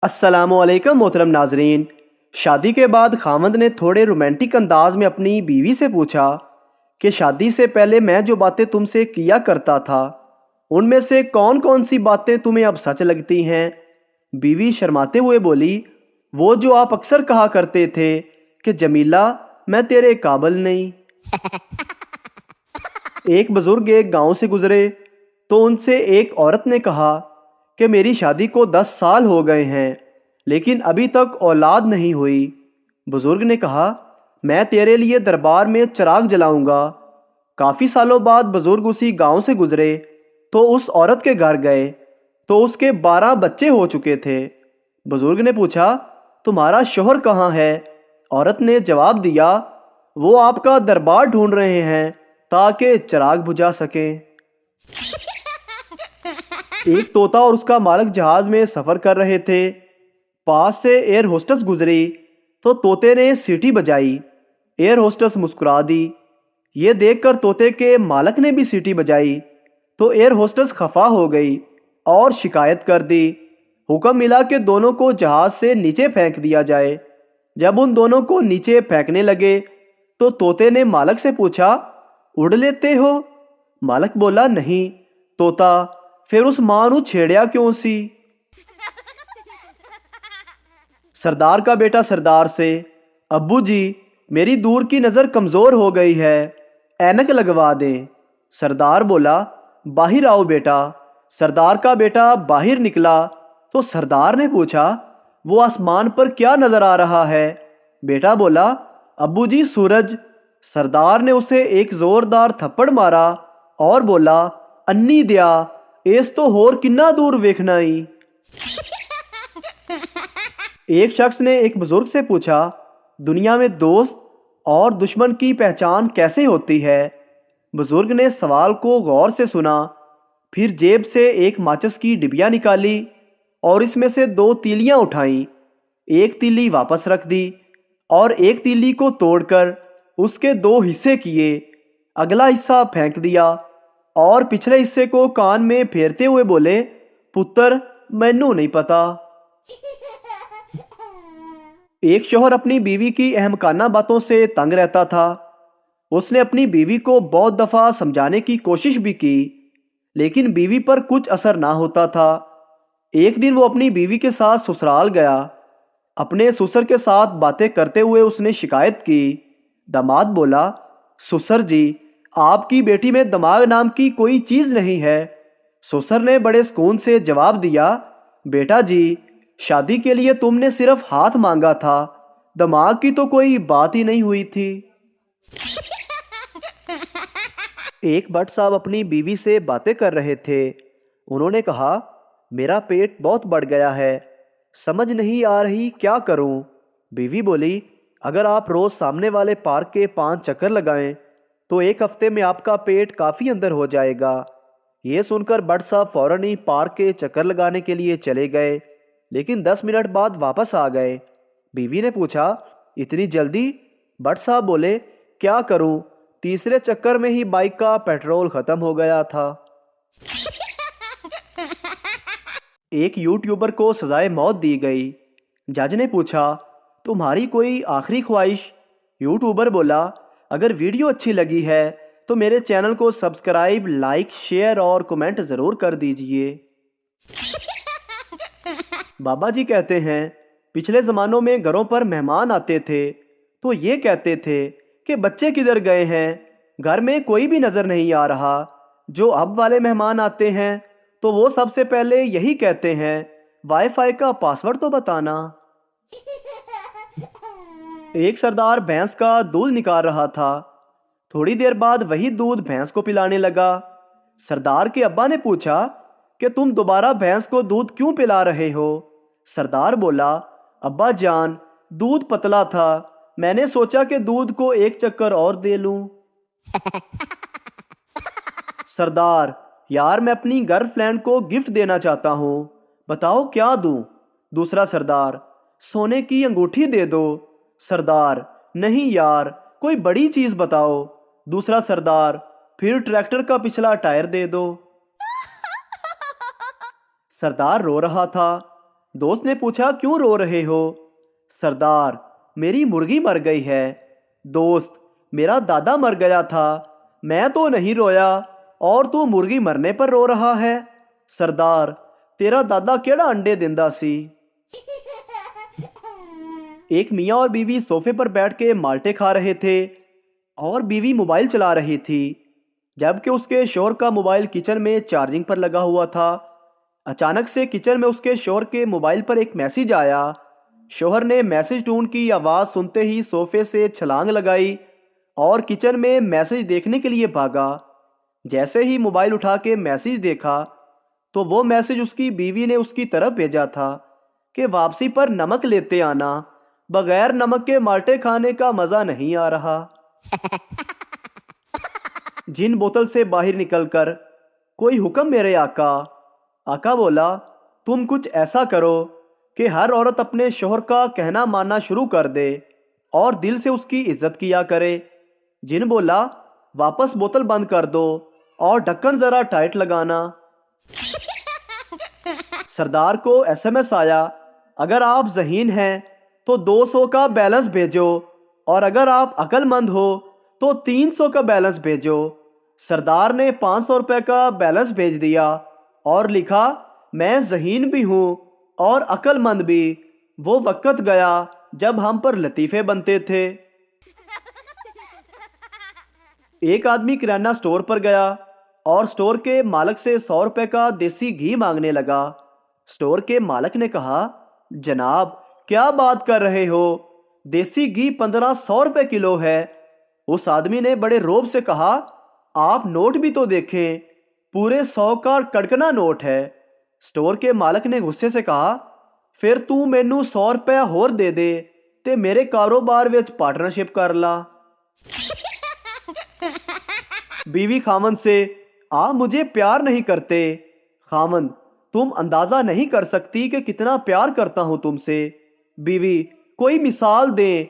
السلام علیکم محترم ناظرین۔ شادی کے بعد خاوند نے تھوڑے رومانٹک انداز میں اپنی بیوی سے پوچھا کہ شادی سے پہلے میں جو باتیں تم سے کیا کرتا تھا ان میں سے کون کون سی باتیں تمہیں اب سچ لگتی ہیں؟ بیوی شرماتے ہوئے بولی، وہ جو آپ اکثر کہا کرتے تھے کہ جمیلہ میں تیرے قابل نہیں۔ ایک بزرگ ایک گاؤں سے گزرے تو ان سے ایک عورت نے کہا کہ میری شادی کو 10 سال ہو گئے ہیں لیکن ابھی تک اولاد نہیں ہوئی۔ بزرگ نے کہا، میں تیرے لیے دربار میں چراغ جلاؤں گا۔ کافی سالوں بعد بزرگ اسی گاؤں سے گزرے تو اس عورت کے گھر گئے تو اس کے 12 بچے ہو چکے تھے۔ بزرگ نے پوچھا، تمہارا شوہر کہاں ہے؟ عورت نے جواب دیا، وہ آپ کا دربار ڈھونڈ رہے ہیں تاکہ چراغ بجھا سکیں۔ ایک طوطا اور اس کا مالک جہاز میں سفر کر رہے تھے۔ پاس سے ایئر ہوسٹس گزری تو طوطے نے سیٹی بجائی۔ ایئر ہوسٹس مسکرا دی۔ یہ دیکھ کر طوطے کے مالک نے بھی سیٹی بجائی تو ایئر ہوسٹس خفا ہو گئی اور شکایت کر دی۔ حکم ملا کہ دونوں کو جہاز سے نیچے پھینک دیا جائے۔ جب ان دونوں کو نیچے پھینکنے لگے تو طوطے نے مالک سے پوچھا، اڑ لیتے ہو؟ مالک بولا، نہیں۔ طوطا، پھر اس ماں نو چھیڑیا کیوں سی؟ سردار کا بیٹا سردار سے، ابو جی میری دور کی نظر کمزور ہو گئی ہے، اینک لگوا دیں۔ سردار بولا، باہر آؤ بیٹا۔ سردار کا بیٹا باہر نکلا تو سردار نے پوچھا، وہ آسمان پر کیا نظر آ رہا ہے؟ بیٹا بولا، ابو جی سورج۔ سردار نے اسے ایک زوردار تھپڑ مارا اور بولا، انی دیا، ایس تو ہور کنا دور ویکھنا ای۔ ایک شخص نے ایک بزرگ سے پوچھا، دنیا میں دوست اور دشمن کی پہچان کیسے ہوتی ہے؟ بزرگ نے سوال کو غور سے سنا، پھر جیب سے ایک ماچس کی ڈبیا نکالی اور اس میں سے 2 تیلیاں اٹھائیں۔ ایک تیلی واپس رکھ دی اور ایک تیلی کو توڑ کر اس کے 2 حصے کیے۔ اگلا حصہ پھینک دیا اور پچھلے حصے کو کان میں پھیرتے ہوئے بولے، پتر مینوں نہیں پتا۔ ایک شوہر اپنی بیوی کی احمقانہ باتوں سے تنگ رہتا تھا۔ اس نے اپنی بیوی کو بہت دفعہ سمجھانے کی کوشش بھی کی لیکن بیوی پر کچھ اثر نہ ہوتا تھا۔ ایک دن وہ اپنی بیوی کے ساتھ سسرال گیا۔ اپنے سسر کے ساتھ باتیں کرتے ہوئے اس نے شکایت کی۔ داماد بولا، سسر جی آپ کی بیٹی میں دماغ نام کی کوئی چیز نہیں ہے۔ سسر نے بڑے سکون سے جواب دیا، بیٹا جی شادی کے لیے تم نے صرف ہاتھ مانگا تھا، دماغ کی تو کوئی بات ہی نہیں ہوئی تھی۔ ایک بٹ صاحب اپنی بیوی سے باتیں کر رہے تھے۔ انہوں نے کہا، میرا پیٹ بہت بڑھ گیا ہے، سمجھ نہیں آ رہی کیا کروں۔ بیوی بولی، اگر آپ روز سامنے والے پارک کے 5 چکر لگائیں تو ایک ہفتے میں آپ کا پیٹ کافی اندر ہو جائے گا۔ یہ سن کر بٹ صاحب فوراً ہی پارک کے چکر لگانے کے لیے چلے گئے لیکن 10 منٹ بعد واپس آ گئے۔ بیوی نے پوچھا، اتنی جلدی؟ بٹ صاحب بولے، کیا کروں، تیسرے چکر میں ہی بائک کا پیٹرول ختم ہو گیا تھا۔ ایک یوٹیوبر کو سزائے موت دی گئی۔ جج نے پوچھا، تمہاری کوئی آخری خواہش؟ یوٹیوبر بولا، اگر ویڈیو اچھی لگی ہے تو میرے چینل کو سبسکرائب، لائک، شیئر اور کمنٹ ضرور کر دیجئے۔ بابا جی کہتے ہیں، پچھلے زمانوں میں گھروں پر مہمان آتے تھے تو یہ کہتے تھے کہ بچے کدھر گئے ہیں، گھر میں کوئی بھی نظر نہیں آ رہا۔ جو اب والے مہمان آتے ہیں تو وہ سب سے پہلے یہی کہتے ہیں، وائی فائی کا پاسورڈ تو بتانا۔ ایک سردار بھینس کا دودھ نکال رہا تھا۔ تھوڑی دیر بعد وہی دودھ بھینس کو پلانے لگا۔ سردار کے ابا نے پوچھا کہ تم دوبارہ بھینس کو دودھ کیوں پلا رہے ہو؟ سردار بولا، ابا جان دودھ پتلا تھا، میں نے سوچا کہ دودھ کو ایک چکر اور دے لوں۔ سردار، یار میں اپنی گرل فرینڈ کو گفٹ دینا چاہتا ہوں، بتاؤ کیا دوں؟ دوسرا سردار، سونے کی انگوٹھی دے دو۔ سردار، نہیں یار کوئی بڑی چیز بتاؤ۔ دوسرا سردار، پھر ٹریکٹر کا پچھلا ٹائر دے دو۔ سردار رو رہا تھا۔ دوست نے پوچھا کیوں رو رہے ہو؟ سردار میری مرغی مر گئی ہے۔ دوست میرا دادا مر گیا تھا، میں تو نہیں رویا اور تو مرغی مرنے پر رو رہا ہے۔ سردار تیرا دادا کیڑا انڈے دیندا سی؟ ایک میاں اور بیوی صوفے پر بیٹھ کے مالٹے کھا رہے تھے اور بیوی موبائل چلا رہی تھی، جبکہ اس کے شوہر کا موبائل کچن میں چارجنگ پر لگا ہوا تھا۔ اچانک سے کچن میں اس کے شوہر کے موبائل پر ایک میسج آیا۔ شوہر نے میسج ٹون کی آواز سنتے ہی صوفے سے چھلانگ لگائی اور کچن میں میسج دیکھنے کے لیے بھاگا۔ جیسے ہی موبائل اٹھا کے میسج دیکھا تو وہ میسج اس کی بیوی نے اس کی طرف بھیجا تھا کہ واپسی پر نمک لیتے آنا، بغیر نمک کے مالٹے کھانے کا مزہ نہیں آ رہا۔ جن بوتل سے باہر نکل کر کوئی حکم میرے آقا۔ آقا بولا تم کچھ ایسا کرو کہ ہر عورت اپنے شوہر کا کہنا ماننا شروع کر دے اور دل سے اس کی عزت کیا کرے۔ جن بولا واپس بوتل بند کر دو اور ڈھکن ذرا ٹائٹ لگانا۔ سردار کو ایس ایم ایس آیا، اگر آپ ذہین ہیں تو 200 کا بیلنس بھیجو اور اگر آپ عقل مند ہو تو 300 کا بیلنس بھیجو۔ سردار نے 500 روپے کا بیلنس بھیج دیا اور لکھا میں ذہین بھی ہوں اور عقل مند بھی، وہ وقت گیا جب ہم پر لطیفے بنتے تھے۔ ایک آدمی کرانہ سٹور پر گیا اور سٹور کے مالک سے 100 روپے کا دیسی گھی مانگنے لگا۔ سٹور کے مالک نے کہا جناب کیا بات کر رہے ہو، دیسی گھی 1500 روپے کلو ہے۔ اس آدمی نے بڑے روب سے کہا آپ نوٹ بھی تو دیکھیں، پورے 100 کا کڑکنا نوٹ ہے۔ سٹور کے مالک نے غصے سے کہا پھر تو مینوں 100 روپے ہور دے دے تے میرے کاروبار وچ پارٹنرشپ کر لا۔ بیوی خامند سے آپ مجھے پیار نہیں کرتے۔ خامند تم اندازہ نہیں کر سکتی کہ کتنا پیار کرتا ہوں تم سے۔ بیوی کوئی مثال دیں۔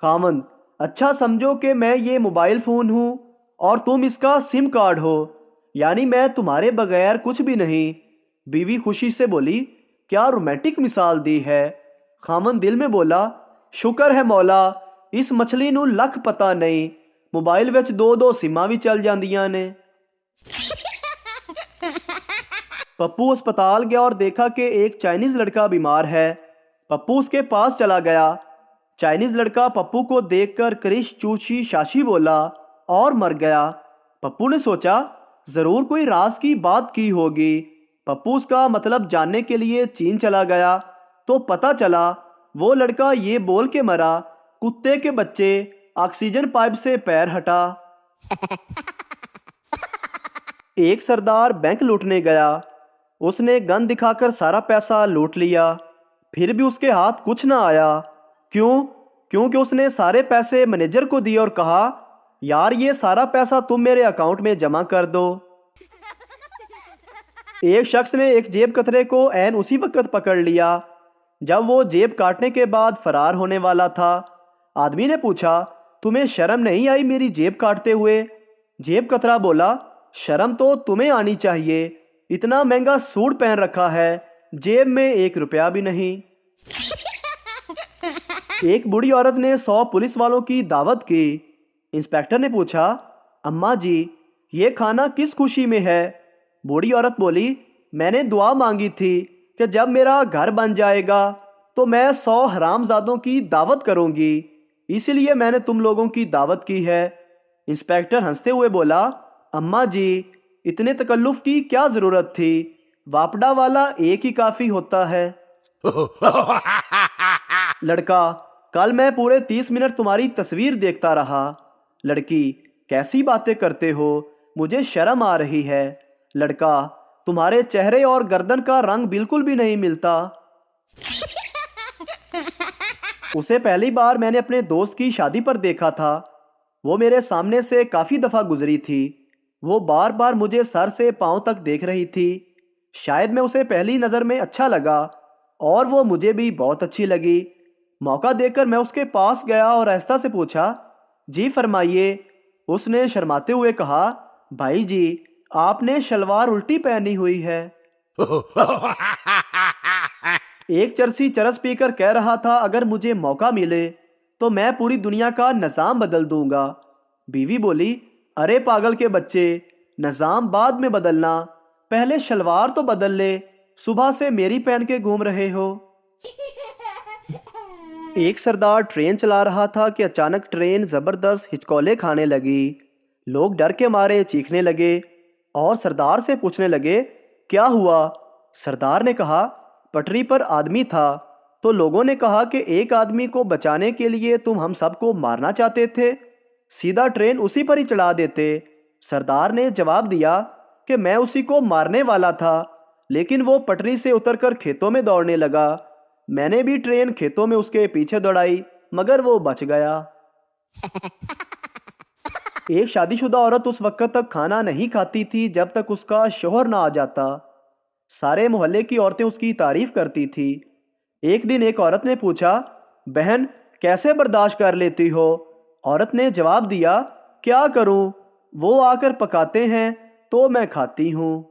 خامند اچھا سمجھو کہ میں یہ موبائل فون ہوں اور تم اس کا سم کارڈ ہو، یعنی میں تمہارے بغیر کچھ بھی نہیں۔ بیوی خوشی سے بولی کیا رومانٹک مثال دی ہے۔ خامند دل میں بولا شکر ہے مولا، اس مچھلی نو لکھ پتہ نہیں، موبائل وچ 2 سماں بھی چل جاندیاں نے۔ پپو اسپتال گیا اور دیکھا کہ ایک چائنیز لڑکا بیمار ہے۔ پپو اس کے پاس چلا گیا۔ چائنیز لڑکا پپو کو دیکھ کر کرش چوچی شاشی بولا اور مر گیا۔ پپو نے سوچا ضرور کوئی راز کی بات کی ہوگی۔ پپو اس کا مطلب جاننے کے لیے چین چلا گیا تو پتہ چلا وہ لڑکا یہ بول کے مرا کتے کے بچے، آکسیجن پائپ سے پیر ہٹا۔ ایک سردار بینک لوٹنے گیا، اس نے گن دکھا کر سارا پیسہ لوٹ لیا، پھر بھی اس کے ہاتھ کچھ نہ آیا۔ کیونکہ اس نے سارے پیسے مینیجر کو دیے اور کہا یار یہ سارا پیسہ تم میرے اکاؤنٹ میں جمع کر دو۔ ایک شخص نے ایک جیب کترے کو عین اسی وقت پکڑ لیا جب وہ جیب کاٹنے کے بعد فرار ہونے والا تھا۔ آدمی نے پوچھا تمہیں شرم نہیں آئی میری جیب کاٹتے ہوئے؟ جیب کترا بولا شرم تو تمہیں آنی چاہیے، اتنا مہنگا سوٹ پہن رکھا ہے، جیب میں 1 روپیہ بھی نہیں۔ ایک بوڑھی عورت نے 100 پولیس والوں کی دعوت کی۔ انسپیکٹر نے پوچھا اماں جی یہ کھانا کس خوشی میں ہے؟ بوڑھی عورت بولی میں نے دعا مانگی تھی کہ جب میرا گھر بن جائے گا تو میں 100 حرام زادوں کی دعوت کروں گی، اسی لیے میں نے تم لوگوں کی دعوت کی ہے۔ انسپیکٹر ہنستے ہوئے بولا اماں جی اتنے تکلف کی کیا ضرورت تھی، واپڈا والا ایک ہی کافی ہوتا ہے۔ لڑکا کل میں پورے 30 منٹ تمہاری تصویر دیکھتا رہا۔ لڑکی کیسی باتیں کرتے ہو، مجھے شرم آ رہی ہے۔ لڑکا تمہارے چہرے اور گردن کا رنگ بالکل بھی نہیں ملتا۔ اسے پہلی بار میں نے اپنے دوست کی شادی پر دیکھا تھا، وہ میرے سامنے سے کافی دفعہ گزری تھی، وہ بار بار مجھے سر سے پاؤں تک دیکھ رہی تھی۔ شاید میں اسے پہلی نظر میں اچھا لگا اور وہ مجھے بھی بہت اچھی لگی۔ موقع دے کر میں اس کے پاس گیا اور آہستہ سے پوچھا جی فرمائیے۔ اس نے شرماتے ہوئے کہا بھائی جی آپ نے شلوار الٹی پہنی ہوئی ہے۔ ایک چرسی چرس پی کر کہہ رہا تھا اگر مجھے موقع ملے تو میں پوری دنیا کا نظام بدل دوں گا۔ بیوی بولی، ارے پاگل کے بچے، نظام بعد میں بدلنا، پہلے شلوار تو بدل لے، صبح سے میری پہن کے گھوم رہے ہو۔ ایک سردار ٹرین چلا رہا تھا کہ اچانک ٹرین زبردست ہچکولے کھانے لگی۔ لوگ ڈر کے مارے چیخنے لگے اور سردار سے پوچھنے لگے کیا ہوا؟ سردار نے کہا پٹری پر آدمی تھا۔ تو لوگوں نے کہا کہ ایک آدمی کو بچانے کے لیے تم ہم سب کو مارنا چاہتے تھے، سیدھا ٹرین اسی پر ہی چڑھا دیتے۔ سردار نے جواب دیا کہ میں اسی کو مارنے والا تھا، لیکن وہ پٹری سے اتر کر کھیتوں میں دوڑنے لگا۔ میں نے بھی ٹرین کھیتوں میں اس کے پیچھے دوڑائی مگر وہ بچ گیا۔ ایک شادی شدہ عورت اس وقت تک کھانا نہیں کھاتی تھی جب تک اس کا شوہر نہ آ جاتا۔ سارے محلے کی عورتیں اس کی تعریف کرتی تھی۔ ایک دن ایک عورت نے پوچھا، بہن کیسے برداشت کر لیتی ہو؟ عورت نے جواب دیا، کیا کروں، وہ آ کر پکاتے ہیں تو میں کھاتی ہوں۔